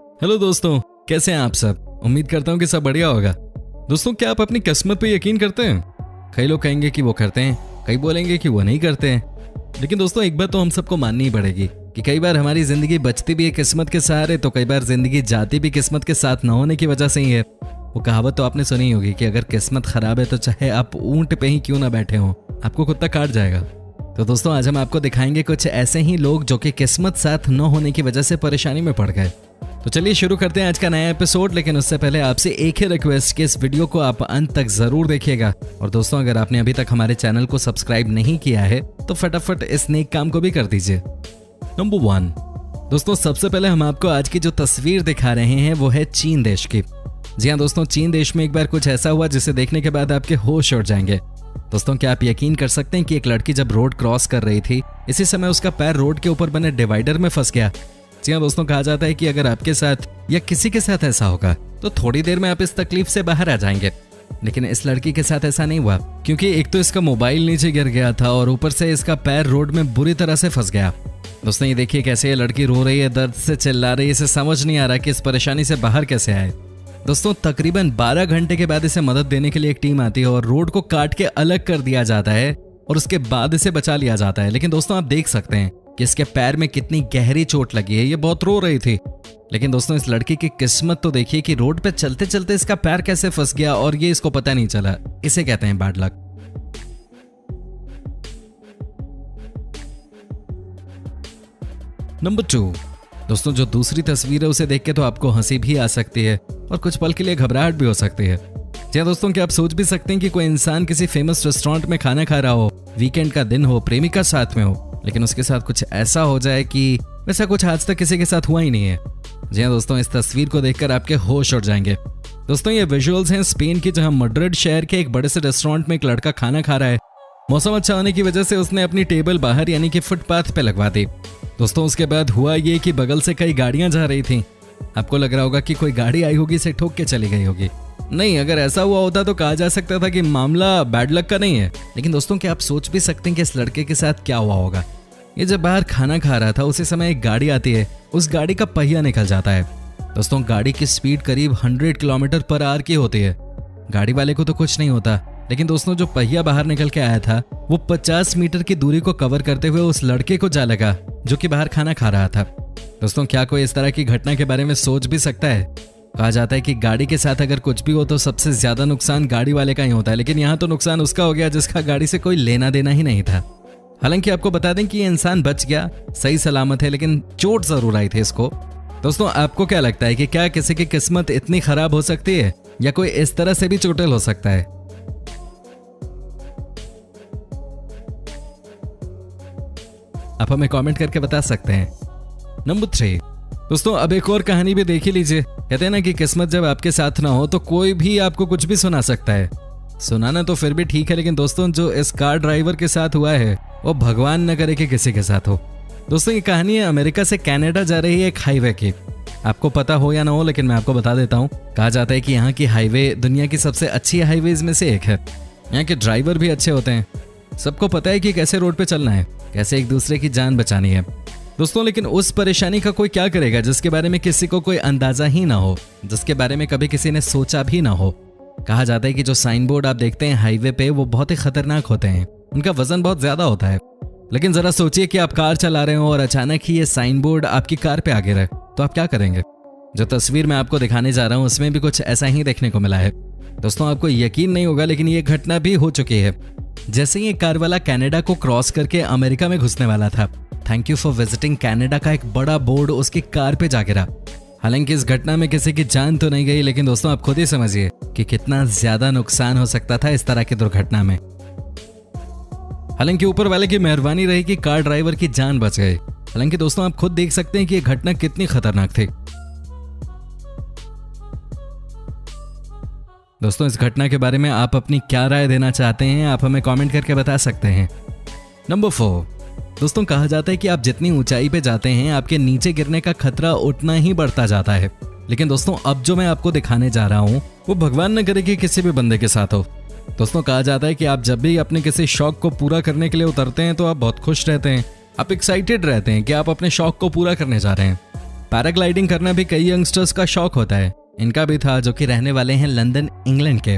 Hello दोस्तों, कैसे हैं आप सब। उम्मीद करता हूँ कि सब बढ़िया होगा। दोस्तों, क्या आप अपनी किस्मत पे यकीन करते हैं? कई लोग कहेंगे कि वो करते हैं, कई बोलेंगे कि वो नहीं करते हैं। लेकिन दोस्तों, एक बात तो हम सबको माननी ही पड़ेगी कि कई बार हमारी जिंदगी बचती भी है किस्मत के सहारे, तो कई बार जिंदगी जाती भी किस्मत के साथ न होने की वजह से ही है। वो कहावत तो आपने सुनी होगी कि अगर किस्मत खराब है तो चाहे आप ऊंट पे ही क्यों ना बैठे हो, आपको कुत्ता काट जाएगा। तो दोस्तों, आज हम आपको दिखाएंगे कुछ ऐसे ही लोग जो कि किस्मत साथ न होने की वजह से परेशानी में पड़ गए। तो चलिए शुरू करते हैं आज का नया एपिसोड। लेकिन उससे पहले आपसे एक ही रिक्वेस्ट कि इस वीडियो को आप अंत तक जरूर देखिएगा। और दोस्तों, अगर आपने अभी तक हमारे चैनल को सब्सक्राइब नहीं किया है तो फटाफट इस नेक काम को भी कर दीजिए। नंबर 1, दोस्तों, सबसे पहले हम आपको आज की जो तस्वीर दिखा रहे हैं वो है चीन देश की। जी हाँ दोस्तों, चीन देश में एक बार कुछ ऐसा हुआ जिसे देखने के बाद आपके होश उड़ जाएंगे। दोस्तों, क्या आप यकीन कर सकते हैं कि एक लड़की जब रोड क्रॉस कर रही थी, इसी समय उसका पैर रोड के ऊपर बने डिवाइडर में फंस गया। जी हाँ दोस्तों, कहा जाता है कि अगर आपके साथ या किसी के साथ ऐसा होगा तो थोड़ी देर में आप इस तकलीफ से बाहर आ जाएंगे। लेकिन इस लड़की के साथ ऐसा नहीं हुआ, क्योंकि एक तो इसका मोबाइल नीचे गिर गया था और ऊपर से इसका पैर रोड में बुरी तरह से फंस गया। दोस्तों, ये देखिए कैसे ये लड़की रो रही है, दर्द से चिल्ला रही है। इसे समझ नहीं आ रहा कि इस परेशानी से बाहर कैसे आए। दोस्तों, तकरीबन 12 घंटे के बाद इसे मदद देने के लिए एक टीम आती है और रोड को काट के अलग कर दिया जाता है और उसके बाद इसे बचा लिया जाता है। लेकिन दोस्तों, आप देख सकते हैं कि इसके पैर में कितनी गहरी चोट लगी है। ये बहुत रो रही थी। लेकिन दोस्तों, इस लड़की की किस्मत तो देखिए कि रोड पे चलते चलते इसका पैर कैसे फंस गया और ये इसको पता नहीं चला। इसे कहते हैं बैड लक। नंबर 2, दोस्तों, जो दूसरी तस्वीर है उसे देख के तो आपको हंसी भी आ सकती है और कुछ पल के लिए घबराहट भी हो सकती है। जी हाँ दोस्तों, क्या आप सोच भी सकते हैं कि कोई इंसान किसी फेमस रेस्टोरेंट में खाना खा रहा हो, वीकेंड का दिन हो, प्रेमिका साथ में हो, लेकिन उसके साथ कुछ ऐसा हो जाए कि वैसा कुछ आज तक किसी के साथ हुआ ही नहीं है। जी हाँ दोस्तों, इस तस्वीर को देखकर आपके होश उड़ जाएंगे। दोस्तों, ये विजुअल्स हैं स्पेन की, जहां मैड्रिड शहर के एक बड़े से रेस्टोरेंट में एक लड़का खाना खा रहा है। मौसम अच्छा होने की वजह से उसने अपनी टेबल बाहर यानी कि फुटपाथ पे लगवा दी। दोस्तों, उसके बाद हुआ ये कि बगल से कई गाड़ियां जा रही थीं। आपको लग रहा होगा कि कोई गाड़ी आई होगी, इसे ठोक के चली गई होगी। नहीं, अगर ऐसा हुआ होता तो कहा जा सकता था कि मामला बैड लक का नहीं है। लेकिन दोस्तों, क्या आप सोच भी सकते हैं कि इस लड़के के साथ क्या हुआ होगा। ये जब बाहर खाना खा रहा था उसी समय एक गाड़ी आती है, उस गाड़ी का पहिया निकल जाता है। दोस्तों, गाड़ी की स्पीड करीब 100 किलोमीटर पर आवर की होती है। गाड़ी वाले को तो कुछ नहीं होता, लेकिन दोस्तों, जो पहिया बाहर निकल के आया था वो 50 मीटर की दूरी को कवर करते हुए उस लड़के को जा लगा जो कि बाहर खाना खा रहा था। दोस्तों, क्या कोई इस तरह की घटना के बारे में सोच भी सकता है? कहा जाता है कि गाड़ी के साथ अगर कुछ भी हो तो सबसे ज्यादा नुकसान गाड़ी वाले का ही होता है, लेकिन यहाँ तो नुकसान उसका हो गया जिसका गाड़ी से कोई लेना देना ही नहीं था। हालांकि आपको बता दें कि ये इंसान बच गया, सही सलामत है, लेकिन चोट जरूर आई थी इसको। दोस्तों, आपको क्या लगता है कि क्या किसी की किस्मत इतनी खराब हो सकती है या कोई इस तरह से भी चोटिल हो सकता है? आप हमें कमेंट करके बता सकते हैं। नंबर 3, दोस्तों, अब एक और कहानी भी देख ही लीजिए। कहते हैं ना कि किस्मत जब आपके साथ ना हो तो कोई भी आपको कुछ भी सुना सकता है। सुनाना तो फिर भी ठीक है, लेकिन दोस्तों, जो इस कार ड्राइवर के साथ हुआ है वो भगवान न करे कि किसी के साथ हो। दोस्तों, ये कहानी है अमेरिका से कनाडा जा रही है एक हाईवे की। आपको पता हो या ना हो, लेकिन मैं आपको बता देता हूँ। कहा जाता है कि यहाँ की हाईवे दुनिया की सबसे अच्छी हाईवेज में से एक है। यहाँ के ड्राइवर भी अच्छे होते हैं। सबको पता है कि कैसे रोड पे चलना है, कैसे एक दूसरे की जान बचानी है। दोस्तों, लेकिन उस परेशानी का कोई क्या करेगा जिसके बारे में किसी को कोई अंदाजा ही ना हो, जिसके बारे में कभी किसी ने सोचा भी ना हो। कहा जाता है कि जो साइन बोर्ड आप देखते हैं हाईवे पे वो बहुत ही खतरनाक होते हैं, उनका वजन बहुत ज्यादा होता है। लेकिन जरा सोचिए कि आप कार चला रहे हो और अचानक ही ये साइन बोर्ड आपकी कार पे आ गिरे, तो आप क्या करेंगे? जो तस्वीर मैं आपको दिखाने जा रहा हूँ उसमें भी कुछ ऐसा ही देखने को मिला है। दोस्तों, आपको यकीन नहीं होगा, लेकिन ये घटना भी हो चुकी है। जैसे ही कार वाला कनाडा को क्रॉस करके अमेरिका में घुसने वाला था, thank you for visiting Canada का एक बड़ा बोर्ड उसकी कार पे जा गिरा। हालांकि इस घटना में किसी की जान तो नहीं गई, लेकिन दोस्तों, आप खुद ही समझिए कि कितना ज्यादा नुकसान हो सकता था इस तरह की दुर्घटना में। हालांकि ऊपर वाले की मेहरबानी रही कि कार ड्राइवर की जान बच गई। हालांकि दोस्तों, आप खुद देख सकते हैं कि यह घटना कितनी खतरनाक थी। दोस्तों, इस घटना के बारे में आप अपनी क्या राय देना चाहते हैं, आप हमें कमेंट करके बता सकते हैं। नंबर 4, दोस्तों, कहा जाता है कि आप जितनी ऊंचाई पे जाते हैं आपके नीचे गिरने का खतरा उतना ही बढ़ता जाता है। लेकिन दोस्तों, अब जो मैं आपको दिखाने जा रहा हूं वो भगवान न करे कि किसी भी बंदे के साथ हो। दोस्तों, कहा जाता है कि आप जब भी अपने किसी शौक को पूरा करने के लिए उतरते हैं तो आप बहुत खुश रहते हैं, आप एक्साइटेड रहते हैं कि आप अपने शौक को पूरा करने जा रहे हैं। पैराग्लाइडिंग करना भी कई यंगस्टर्स का शौक होता है, इनका भी था, जो कि रहने वाले हैं लंदन इंग्लैंड के।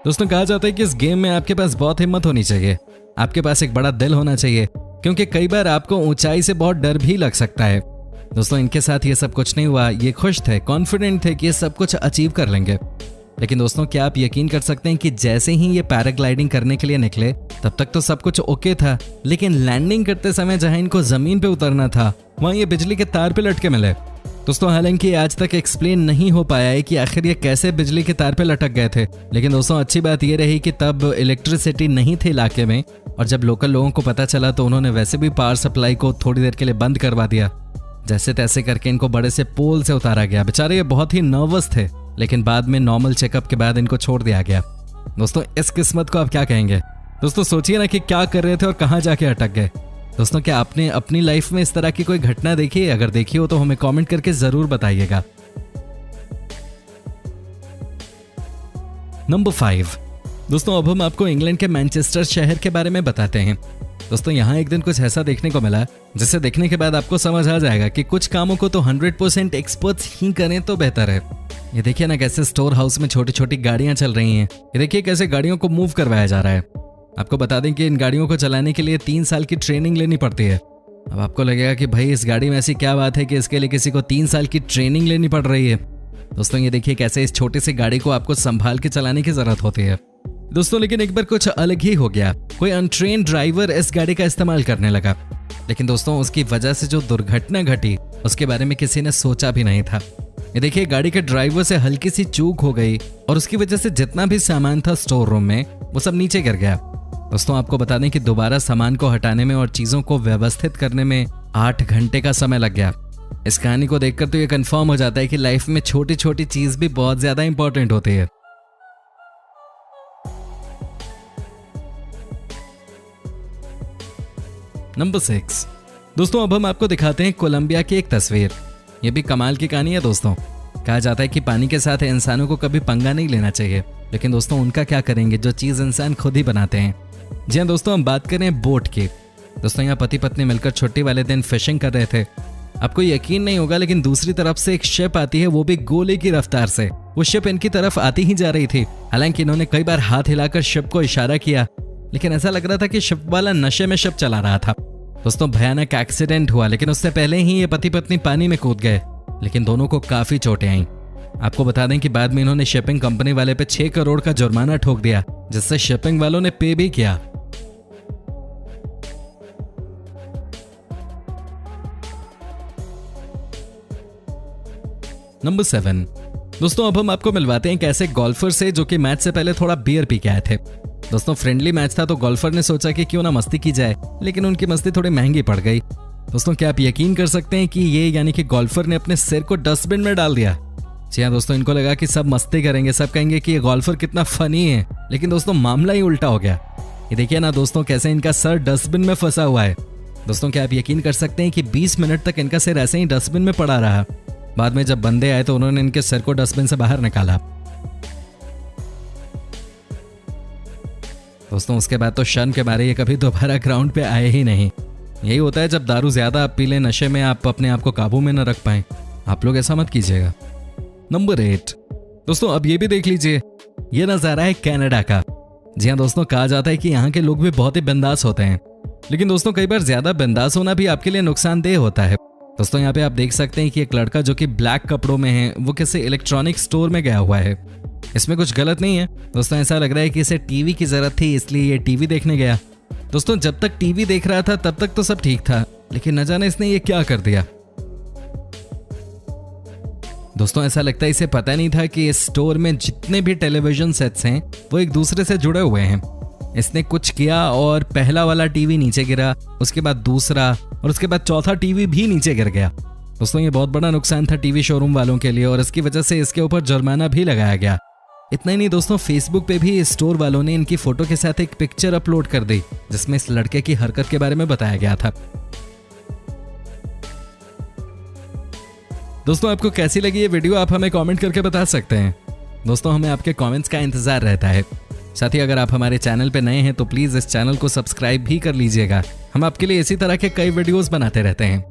दोस्तों कहा जाता है कि इस गेम में आपके पास बहुत हिम्मत होनी चाहिए, आपके पास एक बड़ा दिल होना चाहिए, क्योंकि कई बार आपको ऊंचाई से बहुत डर भी लग सकता है। दोस्तों इनके साथ ये सब कुछ नहीं हुआ, ये खुश थे, कॉन्फिडेंट थे कि ये सब कुछ अचीव कर लेंगे। लेकिन दोस्तों क्या आप यकीन कर सकते हैं कि जैसे ही ये पैराग्लाइडिंग करने के लिए निकले तब तक तो सब कुछ ओके था, लेकिन लैंडिंग करते समय जहां इनको जमीन पे उतरना था वहां ये बिजली के तार पे लटके मिले। दोस्तों हालांकि आज तक एक्सप्लेन नहीं हो पाया है कि आखिर ये कैसे बिजली के तार पे लटक गए थे, लेकिन दोस्तों अच्छी बात ये रही कि तब इलेक्ट्रिसिटी नहीं थी इलाके में, और जब लोकल लोगों को पता चला तो उन्होंने वैसे भी पावर सप्लाई को थोड़ी देर के लिए बंद करवा दिया। जैसे तैसे करके इनको बड़े से पोल से उतारा गया। बेचारे ये बहुत ही नर्वस थे, लेकिन बाद में नॉर्मल चेकअप के बाद इनको छोड़ दिया गया। दोस्तों इस किस्मत को आप क्या कहेंगे? दोस्तों सोचिए ना कि क्या कर रहे थे और कहां जाके अटक गए। दोस्तों क्या आपने अपनी लाइफ में इस तरह की कोई घटना देखी है? अगर देखी हो तो हमें कमेंट करके जरूर बताइएगा। नंबर 5। दोस्तों अब हम आपको इंग्लैंड के मैनचेस्टर शहर के बारे में बताते हैं। दोस्तों यहाँ एक दिन कुछ ऐसा देखने को मिला जिसे देखने के बाद आपको समझ आ जाएगा कि कुछ कामों को तो 100% एक्सपर्ट्स ही करें तो बेहतर है। ये देखिए ना कैसे स्टोर हाउस में छोटी छोटी गाड़ियां चल रही हैं। ये देखिए कैसे गाड़ियों को मूव करवाया जा रहा है। आपको बता दें कि इन गाड़ियों को चलाने के लिए 3 साल की ट्रेनिंग लेनी पड़ती है। अब आपको लगेगा कि भाई इस गाड़ी में ऐसी क्या बात है कि इसके लिए किसी को 3 साल की ट्रेनिंग लेनी पड़ रही है। दोस्तों ये देखिए कैसे इस छोटी सी गाड़ी को आपको संभाल के चलाने की जरूरत होती है। दोस्तों लेकिन एक बार कुछ अलग ही हो गया। कोई अनट्रेन ड्राइवर इस गाड़ी का इस्तेमाल करने लगा, लेकिन दोस्तों उसकी वजह से जो दुर्घटना घटी उसके बारे में किसी ने सोचा भी नहीं था। ये देखिए गाड़ी के ड्राइवर से हल्की सी चूक हो गई और उसकी वजह से जितना भी सामान था स्टोर रूम में वो सब नीचे गिर गया। दोस्तों आपको बता दें कि दोबारा सामान को हटाने में और चीजों को व्यवस्थित करने में 8 घंटे का समय लग गया। इस कहानी को देखकर तो ये कंफर्म हो जाता है कि लाइफ में छोटी छोटी चीज भी बहुत ज्यादा इंपॉर्टेंट होती है। नंबर 6। दोस्तों अब हम आपको दिखाते हैं कोलंबिया की एक तस्वीर। यह भी कमाल की कहानी है। दोस्तों कहा जाता है कि पानी के साथ इंसानों को कभी पंगा नहीं लेना चाहिए, लेकिन दोस्तों उनका क्या करेंगे जो चीज इंसान खुद ही बनाते हैं। जी हाँ दोस्तों हम बात करें बोट की। दोस्तों यहाँ पति पत्नी मिलकर छुट्टी वाले दिन फिशिंग कर रहे थे। आपको यकीन नहीं होगा लेकिन दूसरी तरफ से एक शिप आती है, वो भी गोले की रफ्तार से। वो शिप इनकी तरफ आती ही जा रही थी। हालांकि इन्होंने कई बार हाथ हिलाकर शिप को इशारा किया, लेकिन ऐसा लग रहा था कि शिप वाला नशे में शिप चला रहा था। दोस्तों भयानक एक्सीडेंट हुआ, लेकिन उससे पहले ही ये पति पत्नी पानी में कूद गए, लेकिन दोनों को काफी चोटें आईं। आपको बता दें कि बाद में इन्होंने शिपिंग कंपनी वाले पे 6 करोड़ का जुर्माना ठोक दिया, जिससे शिपिंग वालों ने पे भी किया। नंबर 7। दोस्तों अब हम आपको मिलवाते हैं एक ऐसे गोल्फर से जो कि मैच से पहले थोड़ा बियर पी के आए थे। दोस्तों फ्रेंडली मैच था तो गोल्फर ने सोचा कि क्यों ना मस्ती की जाए, लेकिन उनकी मस्ती थोड़ी महंगी पड़ गई। दोस्तों क्या आप यकीन कर सकते हैं कि ये यानी कि गोल्फर ने अपने सिर को डस्टबिन में डाल दिया। जी हाँ दोस्तों इनको लगा कि सब मस्ती करेंगे, सब कहेंगे कि ये गोल्फर कितना फनी है, लेकिन दोस्तों मामला ही उल्टा हो गया। ये देखिए ना दोस्तों कैसे इनका सर डस्टबिन में फंसा हुआ है। दोस्तों क्या आप यकीन कर सकते हैं कि 20 मिनट तक इनका सिर ऐसे ही डस्टबिन में पड़ा रहा। बाद में जब बंदे आए तो उन्होंने इनके सिर को डस्टबिन से बाहर निकाला। दोस्तों उसके बाद तो शर्म के मारे ये कभी दोबारा ग्राउंड पे आए ही नहीं। यही होता है जब दारू ज्यादा आप पी लें, नशे में आप अपने आप को काबू में न रख पाएं। आप लोग ऐसा मत कीजिएगा। नंबर 8। दोस्तों अब ये भी देख लीजिए, ये नजारा है कनाडा का। जी हाँ दोस्तों कहा जाता है कि यहाँ के लोग भी बहुत ही बिंदास होते हैं, लेकिन दोस्तों कई बार ज्यादा बिंदास होना भी आपके लिए नुकसानदेह होता है। दोस्तों यहाँ पे आप देख सकते हैं कि एक लड़का जो कि ब्लैक कपड़ों में है वो किसी इलेक्ट्रॉनिक स्टोर में गया हुआ है। इसमें कुछ गलत नहीं है। दोस्तों ऐसा लग रहा है कि इसे टीवी की जरूरत थी, इसलिए ये टीवी देखने गया। दोस्तों जब तक टीवी देख रहा था तब तक तो सब ठीक था, लेकिन न जाने इसने ये क्या कर दिया। दोस्तों ऐसा लगता है इसे पता नहीं था कि इस स्टोर में जितने भी टेलीविजन सेट्स हैं वो एक दूसरे से जुड़े हुए हैं। इसने कुछ किया और पहला वाला टीवी नीचे गिरा, उसके बाद दूसरा और उसके बाद चौथा टीवी भी नीचे गिर गया। दोस्तों ये बहुत बड़ा नुकसान था टीवी शोरूम वालों के लिए और इसकी वजह से इसके ऊपर जुर्माना भी लगाया गया। इतना ही नहीं दोस्तों, फेसबुक पे भी इस स्टोर वालों ने इनकी फोटो के साथ एक पिक्चर अपलोड कर दी जिसमें इस लड़के की हरकत के बारे में बताया गया था। दोस्तों आपको कैसी लगी ये वीडियो आप हमें कमेंट करके बता सकते हैं। दोस्तों हमें आपके कमेंट्स का इंतजार रहता है। साथ ही अगर आप हमारे चैनल पे नए हैं तो प्लीज इस चैनल को सब्सक्राइब भी कर लीजिएगा। हम आपके लिए इसी तरह के कई वीडियोस बनाते रहते हैं।